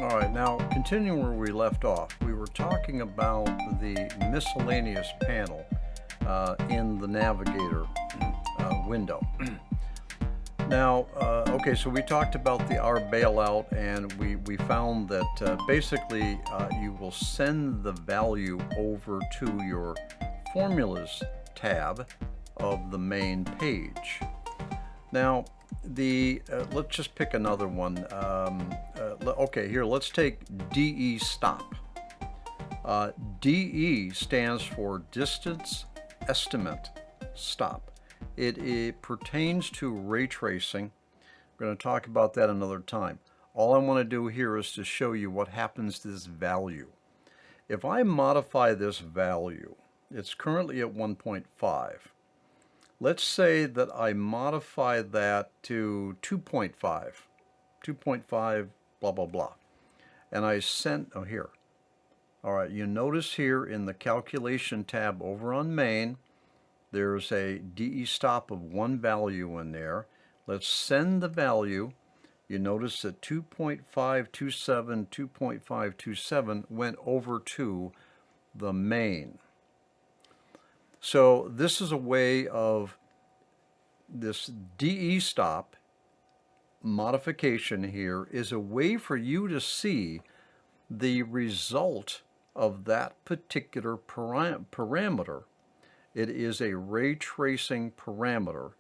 All right, now continuing where we left off, we were talking about the miscellaneous panel in the navigator window. Now, okay, so we talked about the R bailout, and we found that basically you will send the value over to your formulas tab of the main page. Now, let's just pick another one. Okay, here, let's take DE stop. DE stands for distance estimate stop. It pertains to ray tracing. We're going to talk about that another time. All I want to do here is to show you what happens to this value. If I modify this value, it's currently at 1.5. Let's say that I modify that to 2.5, 2.5, blah, blah, blah. And I sent, oh, here. All right, you notice here in the calculation tab over on main, there's a DE stop of one value in there. Let's send the value. You notice that 2.527, 2.527 went over to the main. So this is a way of this DE stop modification here is a way for you to see the result of that particular parameter. It is a ray tracing parameter,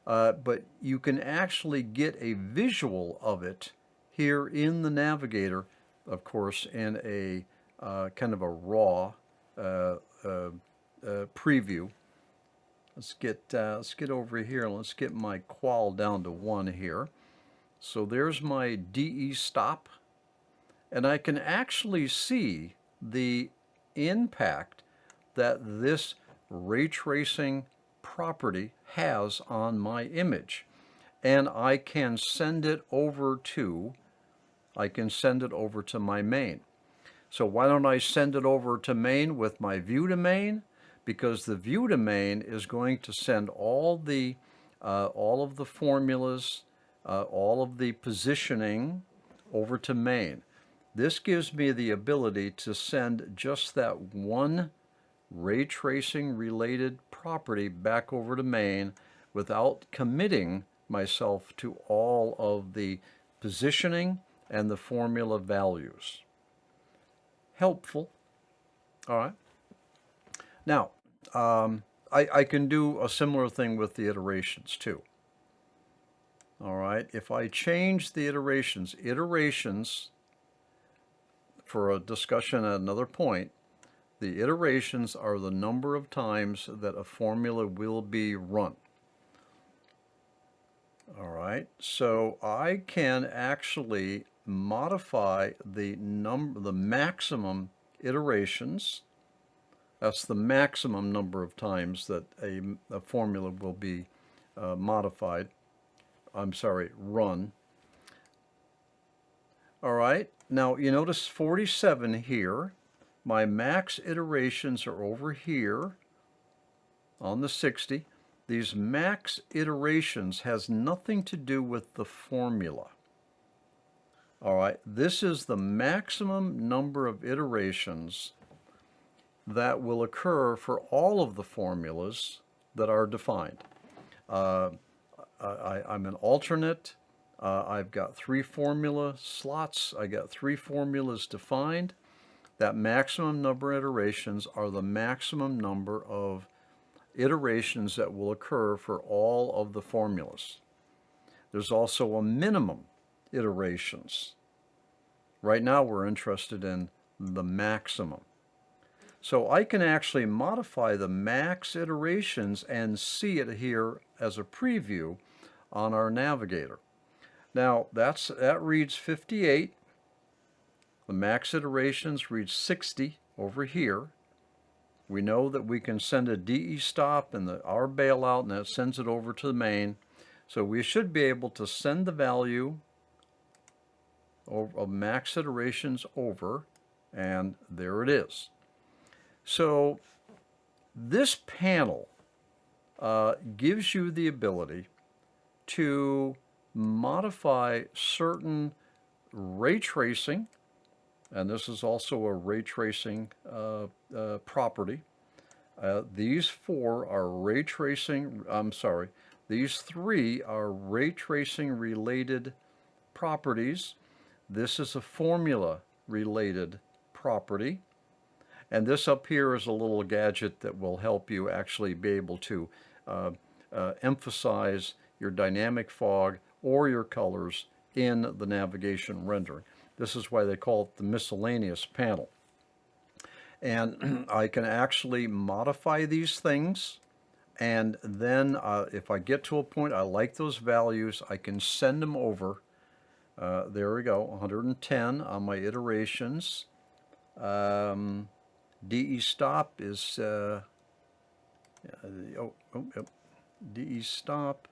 but you can actually get a visual of it here in the navigator, of course, in a kind of a raw preview. Let's get over here and let's get my qual down to 1 here. So there's my DE stop, and I can actually see the impact that this ray tracing property has on my image, and I can send it over to my main. So why don't I send it over to main with my view to main? Because the view to main is going to send all of the formulas, all of the positioning over to main. This gives me the ability to send just that one ray tracing related property back over to main without committing myself to all of the positioning and the formula values. Helpful. All right. Now, I can do a similar thing with the iterations too. All right, if I change the iterations for a discussion at another point, the iterations are the number of times that a formula will be run. All right, so I can actually modify the maximum iterations. That's the maximum number of times that a formula will be run. All right, now you notice 47 here. My max iterations are over here on the 60. These max iterations has nothing to do with the formula. All right, this is the maximum number of iterations that will occur for all of the formulas that are defined. I'm an alternate. I've got 3 formula slots. I got 3 formulas defined. That maximum number of iterations are the maximum number of iterations that will occur for all of the formulas. There's also a minimum iterations. Right now we're interested in the maximum. So I can actually modify the max iterations and see it here as a preview on our navigator. Now that reads 58. The max iterations reads 60 over here. We know that we can send a DE stop and the R bailout, and that sends it over to the main. So we should be able to send the value of max iterations over, and there it is. So this panel gives you the ability to modify certain ray tracing and this is also a ray tracing property. These four are ray tracing, I'm sorry, these three are ray tracing related properties. This is a formula related property. And this up here is a little gadget that will help you actually be able to emphasize your dynamic fog or your colors in the navigation rendering. This is why they call it the miscellaneous panel. And I can actually modify these things. And then if I get to a point I like those values, I can send them over. There we go, 110 on my iterations. DE stop is, DE stop.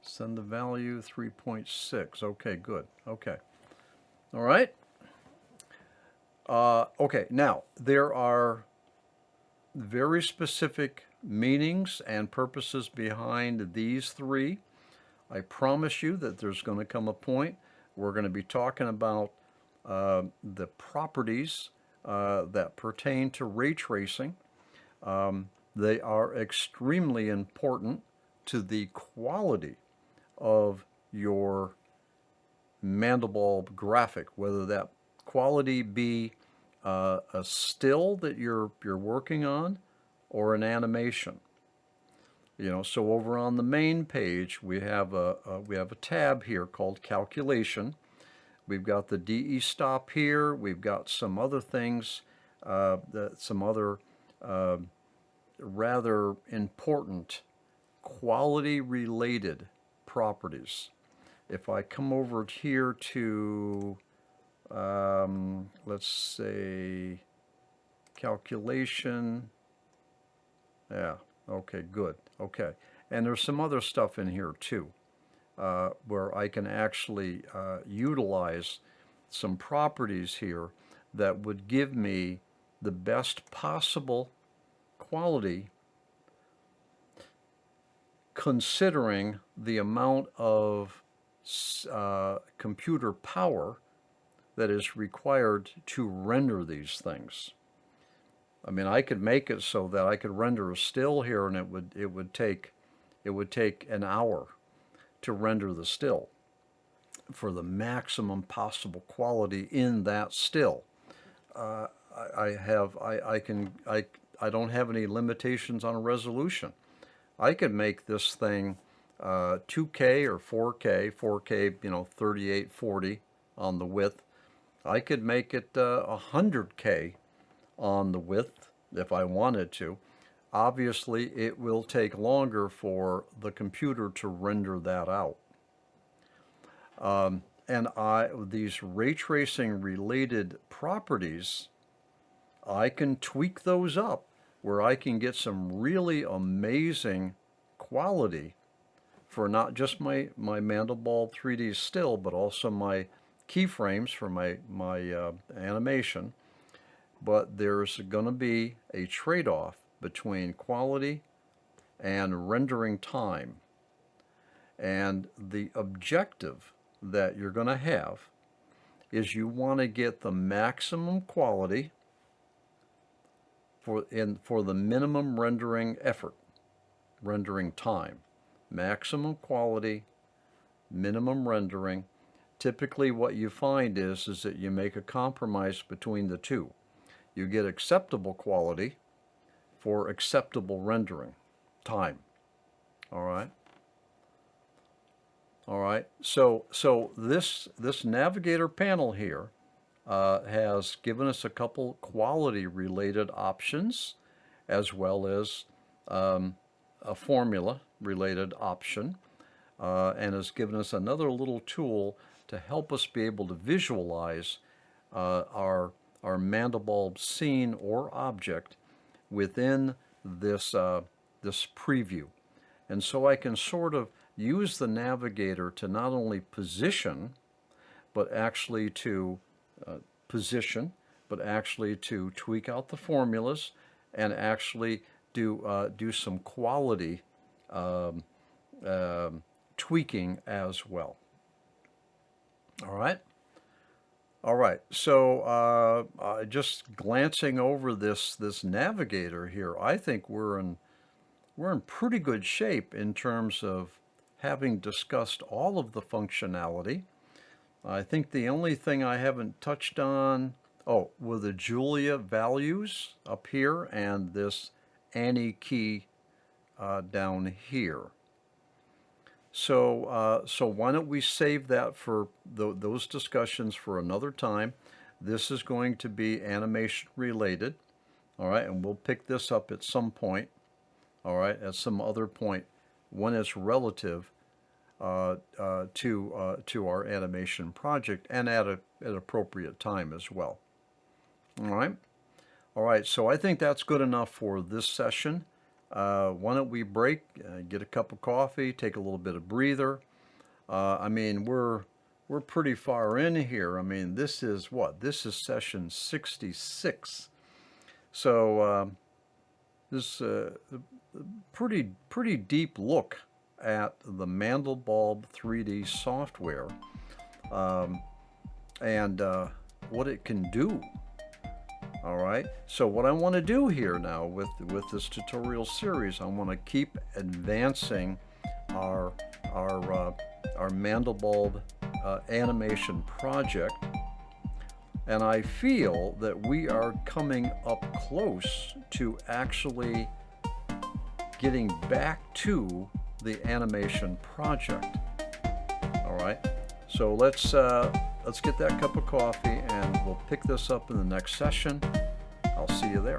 Send the value 3.6. Okay, good. Okay. All right. Okay, now there are very specific meanings and purposes behind these three. I promise you that there's going to come a point we're going to be talking about the properties that pertain to ray tracing. They are extremely important to the quality of your Mandelbulb graphic, whether that quality be a still that you're working on or an animation. You know, so over on the main page we have a tab here called calculation. We've got the DE stop here. We've got some other things, some other rather important quality related properties. If I come over here to let's say calculation, yeah, okay, good, okay. And there's some other stuff in here too, where I can actually utilize some properties here that would give me the best possible quality considering the amount of computer power that is required to render these things. I mean, I could make it so that I could render a still here, and it would take an hour to render the still for the maximum possible quality in that still. I don't have any limitations on resolution. I could make this thing 2K or 4K, 3840 on the width. I could make it 100K on the width if I wanted to. Obviously, it will take longer for the computer to render that out. And these ray tracing related properties, I can tweak those up where I can get some really amazing quality for not just my Mandelbulb3D still, but also my keyframes for my animation. But there's going to be a trade-off between quality and rendering time. And the objective that you're going to have is you want to get the maximum quality for the minimum rendering effort, rendering time. Maximum quality, minimum rendering. Typically what you find is that you make a compromise between the two. You get acceptable quality for acceptable rendering time. All right. All right. So this navigator panel here has given us a couple quality related options, as well as a formula related option, and has given us another little tool to help us be able to visualize our Mandelbulb scene or object within this this preview. And so I can sort of use the navigator to not only position, but actually to tweak out the formulas and actually do some quality tweaking as well. All right. All right. So just glancing over this navigator here, I think we're in pretty good shape in terms of having discussed all of the functionality. I think the only thing I haven't touched on, oh, were the Julia values up here and this Annie key down here. So why don't we save that for those discussions for another time. This is going to be animation related, all right, and we'll pick this up at some point, all right, at some other point when it's relative to our animation project and at an appropriate time as well. All right. So I think that's good enough for this session. Why don't we break, get a cup of coffee, take a little bit of breather. I mean, we're pretty far in here. I mean, this is what? This is session 66. So this pretty deep look at the Mandelbulb 3D software and what it can do. All right. So what I want to do here now with this tutorial series, I want to keep advancing our Mandelbulb animation project, and I feel that we are coming up close to actually getting back to the animation project. All right. So let's get that cup of coffee and we'll pick this up in the next session. I'll see you there.